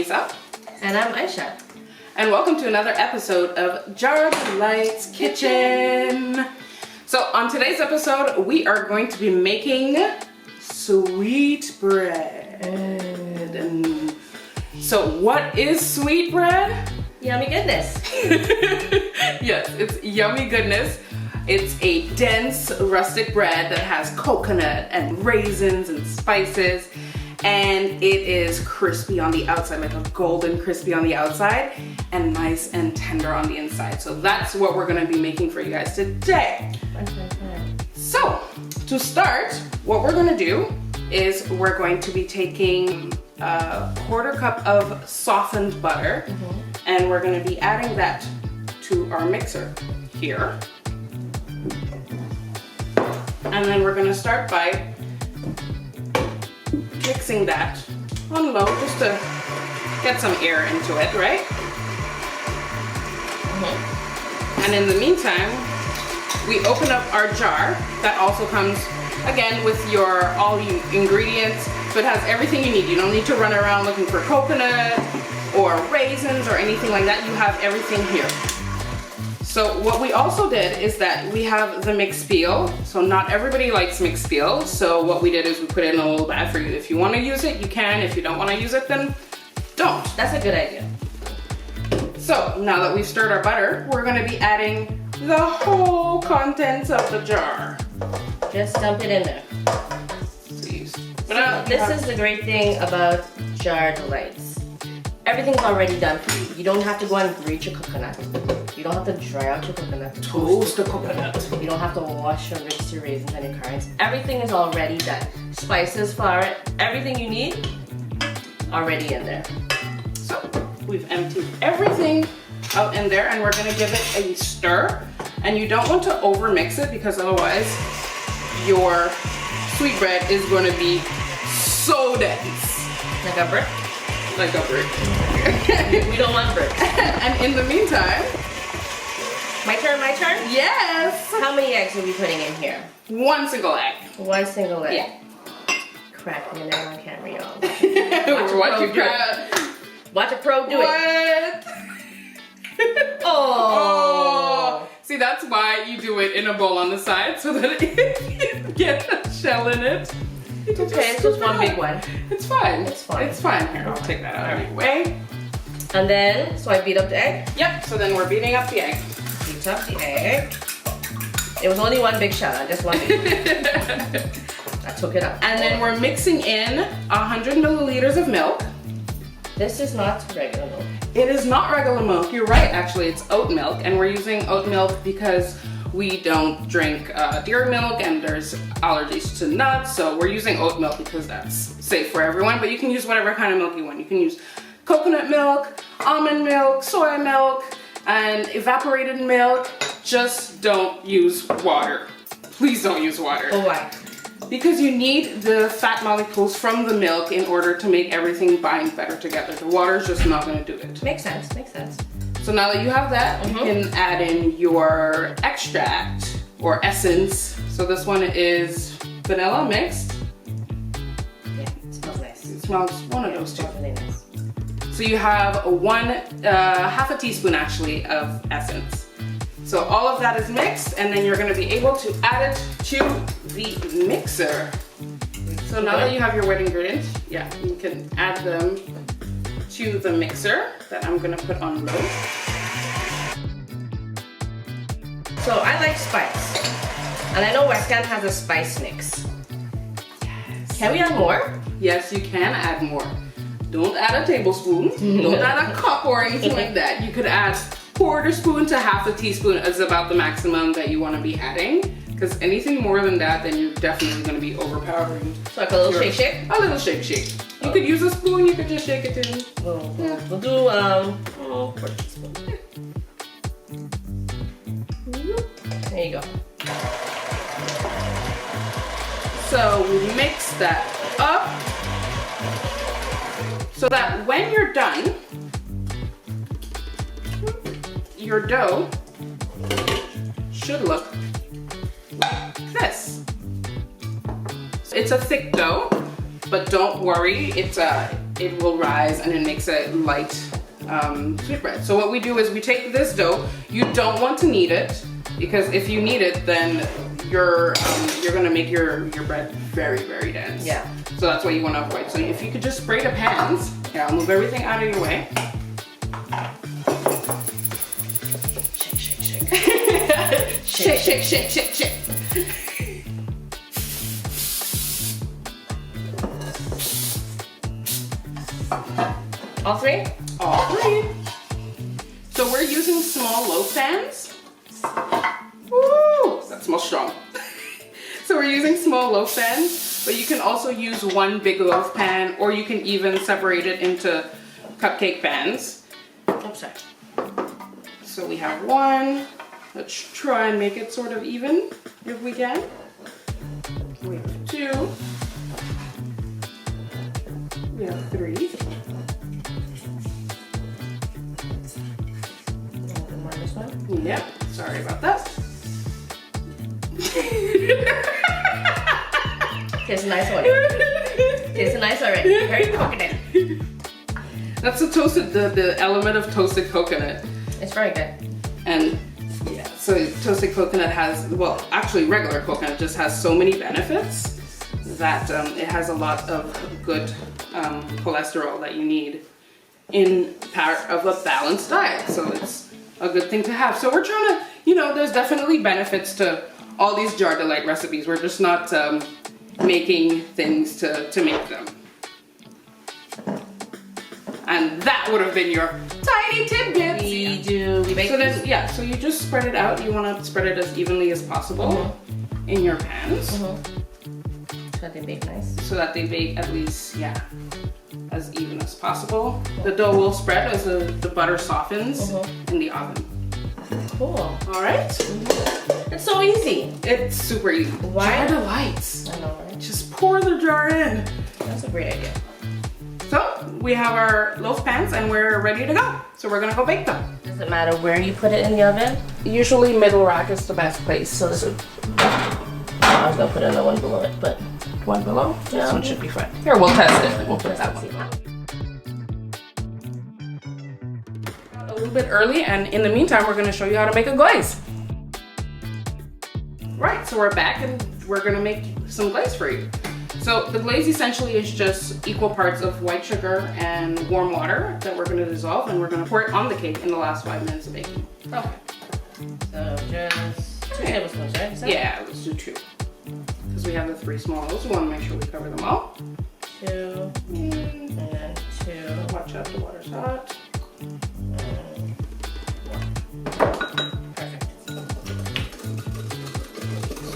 Isa. And I'm Aisha. And welcome to another episode of Jar Delight's Kitchen. So on today's episode, we are going to be making sweet bread. So what is sweet bread? Yummy goodness. Yes, it's yummy goodness. It's a dense rustic bread that has coconut and raisins and spices, and it is crispy on the outside, like a golden crispy on the outside, and nice and tender on the inside. So that's what we're gonna be making for you guys today. So to start, what we're gonna do is we're going to be taking a 1/4 cup of softened butter, and we're gonna be adding that to our mixer here. And then we're gonna start by mixing that on low just to get some air into it, right? And in the meantime, we open up our jar that also comes again with all your ingredients. So it has everything you need. You don't need to run around looking for coconut or raisins or anything like that. You have everything here. So what we also did is that we have the mixed peel. So not everybody likes mixed peel. So what we did is we put it in a little bag for you. If you want to use it, you can. If you don't want to use it, then don't. That's a good idea. So now that we've stirred our butter, we're going to be adding the whole contents of the jar. Just dump it in there. Please. This is the great thing about Jar Delights. Everything's already done for you. You don't have to go and grate your coconut. You don't have to dry out your coconut. Toast the coconut. You don't have to wash or rinse your raisins and your currants. Everything is already done. Spices, flour, everything you need, already in there. So we've emptied everything out in there, and we're gonna give it a stir. And you don't want to over mix it because otherwise your sweet bread is gonna be so dense. Like a brick? Like a brick. We don't want bricks. And in the meantime, my turn? yes! How many eggs are we putting in here? 1 single egg. 1 single egg. Yeah. Crack me on camera, y'all. Watch a pro do it. What? Oh. See, that's why you do it in a bowl on the side, so that if you get a shell in it, you can okay, it's just one big one. It's fine. It's fine. It's fine. Here, I'll take that out of your way. And then, so I beat up the egg? Yep, so then we're beating up the egg. Beat up the egg. It was only one big shell, just one big I took it up. And then we're mixing in 100 milliliters of milk. This is not regular milk. It is not regular milk. You're right, actually. It's oat milk, and we're using oat milk because we don't drink dairy milk, and there's allergies to nuts, so we're using oat milk because that's safe for everyone. But you can use whatever kind of milk you want. You can use coconut milk, almond milk, soy milk, and evaporated milk. Just don't use water. Please don't use water. Oh, why? Because you need the fat molecules from the milk in order to make everything bind better together. The water is just not going to do it. Makes sense, makes sense. So now that you have that, you can add in your extract or essence. So this one is vanilla mixed. Yeah, it smells nice. It smells one of those two. Really nice. So you have half a teaspoon actually of essence. So all of that is mixed, and then you're going to be able to add it to the mixer. So now that you have your wet ingredients, yeah, you can add them to the mixer that I'm going to put on low. So I like spice, and I know West End has a spice mix. Yes. Can we add more? Yes, you can add more. Don't add a tablespoon. Don't add a cup or anything like that. You could add 1/4 spoon to half a teaspoon is about the maximum that you want to be adding. Because anything more than that, then you're definitely going to be overpowering. So like a little shake? A little shake. You could use a spoon. You could just shake it in. We'll do 1/4 teaspoon. There you go. So we mix that up so that when you're done, your dough should look like this. It's a thick dough, but don't worry, it will rise and it makes a light sweetbread. So what we do is we take this dough. You don't want to knead it, because if you knead it, then you're gonna make your bread very, very dense. Yeah. So that's what you want to avoid. So if you could just spray the pans. Yeah, I'll move everything out of your way. Shake, shake, shake, shake, shake. All three? All three. So we're using small loaf pans. Woo! That smells strong. So we're using small loaf pans, but you can also use one big loaf pan, or you can even separate it into cupcake pans. Oops, sorry. So we have one. Let's try and make it sort of even, if we can. We have two. We have three. This one? Yep, sorry about that. Tastes nice already. Tastes nice already. Very coconut. That's the element of toasted coconut. It's very good. And yeah, so toasted coconut has, well, actually regular coconut just has so many benefits that it has a lot of good cholesterol that you need in part of a balanced diet. So it's a good thing to have. So we're trying to, there's definitely benefits to all these Jar Delight recipes. We're just not making things to make them. And that would have been your tiny tidbits. We bake so then, yeah, so you just spread it out. You want to spread it as evenly as possible in your pans. So that they bake nice. So that they bake at least, as even as possible. The dough will spread as the butter softens in the oven. Cool. All right. It's so easy. It's super easy. Why? Jar Delights. I know, right? Just pour the jar in. That's a great idea. So we have our loaf pans and we're ready to go. So we're gonna go bake them. Does it matter where you put it in the oven? Usually middle rack is the best place. So this is, I was gonna put in the one below it, but one below. Yeah. This one should be fine. Here, we'll test it. We'll put that one. A little bit early, and in the meantime, we're gonna show you how to make a glaze. Right, so we're back and we're gonna make some glaze for you. So the glaze essentially is just equal parts of white sugar and warm water that we're gonna dissolve, and we're gonna pour it on the cake in the last 5 minutes of baking. Okay. So just 2 tablespoons, right? Yeah, let's do 2. Because we have the 3 small ones, we wanna make sure we cover them all. 2 and then 2. Watch out, the water's hot. Perfect.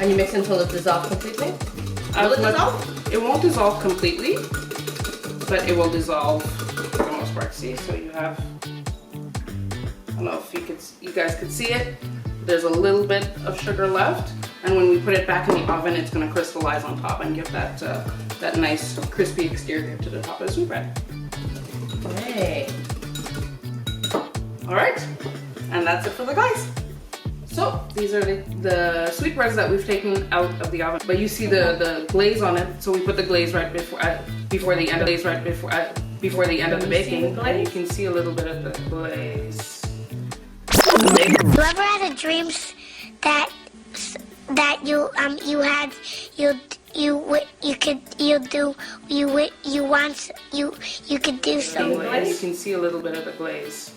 And you mix until it's dissolved completely? Will it dissolve? It won't dissolve completely, but it will dissolve for the most part. See, so you have, I don't know if you guys could see it. There's a little bit of sugar left, and when we put it back in the oven, it's going to crystallize on top and give that that nice crispy exterior to the top of the sweetbread. Great. All right, and that's it for the glaze. So these are the sweetbreads that we've taken out of the oven, but you see the glaze on it. So we put the glaze right before the end of before the end of the baking, and you can see a little bit of the glaze. You ever had a dream that you could do something? And you can see a little bit of the glaze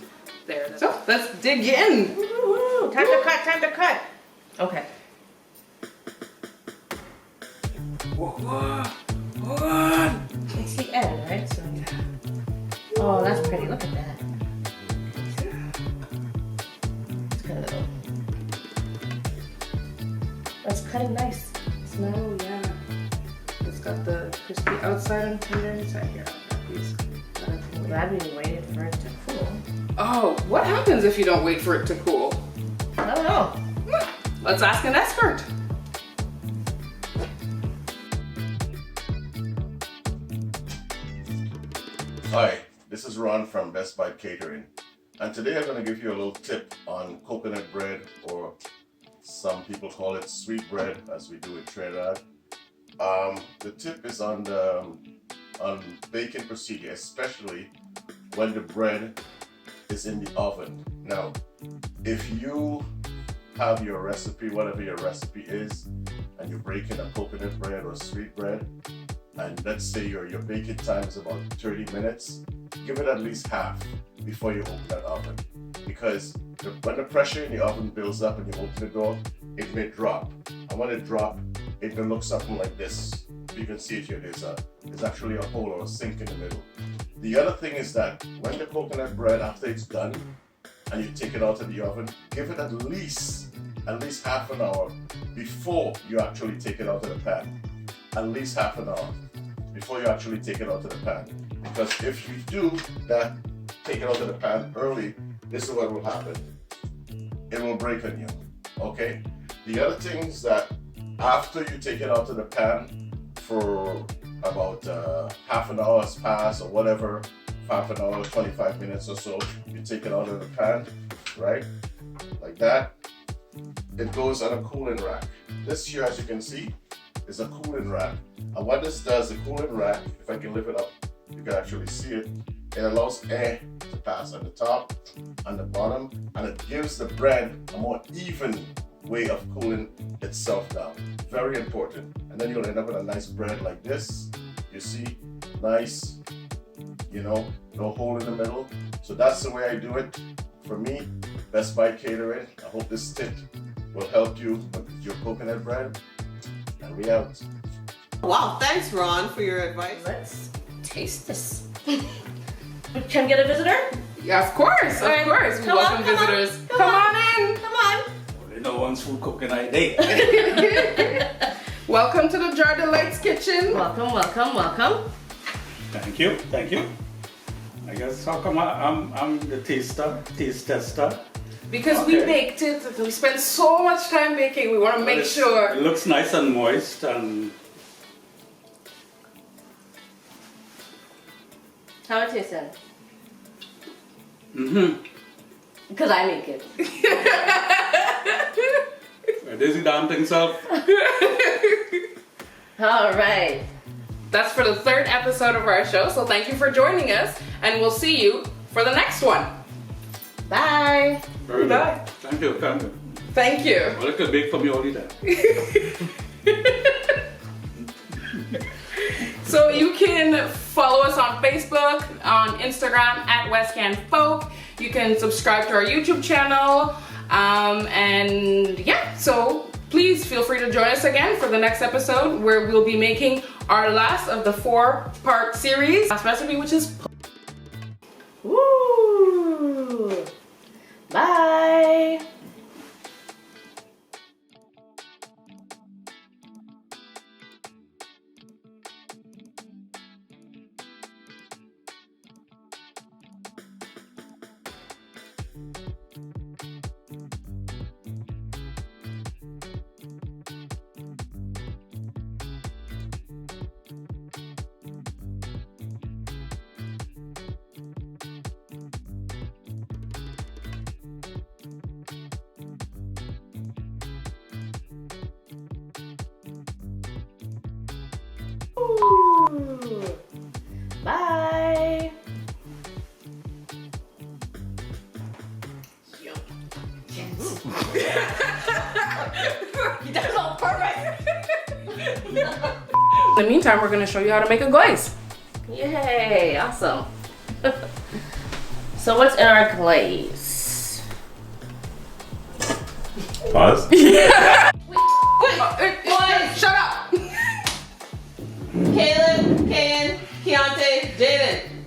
there. So let's dig in. Woo-hoo. Time to cut, time to cut. Okay. It's the end, right? So, oh, that's pretty. Look at that. It's kind of little. That's cutting nice. Oh yeah. It's got the crispy outside and tender inside here. I'm glad we waited for it to cool. Oh, what happens if you don't wait for it to cool? I don't know. Let's ask an expert. Hi, this is Ron from Best Buy Catering, and today I'm going to give you a little tip on coconut bread, or some people call it sweet bread as we do in Trinidad. The tip is on the on baking procedure, especially when the bread is in the oven. Now, if you have your recipe, whatever your recipe is, and you're baking a coconut bread or sweet bread, and let's say your baking time is about 30 minutes, give it at least half before you open that oven. Because when the pressure in the oven builds up and you open the door, it may drop. And when it drops, it may look something like this. You can see it here, there's actually a hole or a sink in the middle. The other thing is that when the coconut bread, after it's done, and you take it out of the oven, give it at least half an hour before you actually take it out of the pan. At least half an hour before you actually take it out of the pan. Because if you do that, take it out of the pan early, this is what will happen. It will break on you, okay? The other thing is that after you take it out of the pan for about half an hour has passed or whatever, half an hour, 25 minutes or so, you take it out of the pan, right? Like that. It goes on a cooling rack. This here, as you can see, is a cooling rack. And what this does, the cooling rack, if I can lift it up, you can actually see it. It allows air to pass on the top and the bottom, and it gives the bread a more even way of cooling itself down. Very important. And then you'll end up with a nice bread like this. You see, nice, you know, no hole in the middle. So that's the way I do it. For me, Best Buy Catering. I hope this tip will help you with your coconut bread. And we out. Wow, thanks Ron for your advice. Let's taste this. Can we get a visitor? Yeah, of course, All right. of course. We Come welcome on, come on, visitors. come Come on in. Come on. Only no one's food coconut day. Welcome to the Jar Delights kitchen. Welcome, welcome, welcome. Thank you, thank you. I guess how come I'm the taste tester? Because we Okay. baked it, we spent so much time baking, we want to make It sure. looks nice and moist and How it tastes then? mm-hmm. Because I make it. There's the damn thing self. All right. That's for the third episode of our show, so thank you for joining us, and we'll see you for the next one. Bye. Very good. Bye. Thank you, thank you. Thank you. Well, it could bake for me all the time. So you can follow us on Facebook, on Instagram at WestCanFolk. You can subscribe to our YouTube channel. And yeah, so please feel free to join us again for the next episode where we'll be making our last of the 4-part series. Last recipe, which is Woo. Bye. Woo. Bye. You done it all perfect. In the meantime, we're gonna show you how to make a glaze. Yay, awesome. So what's in our glaze? Pause. Shut up! Kaylin, Kayan, Keontae, Jaden.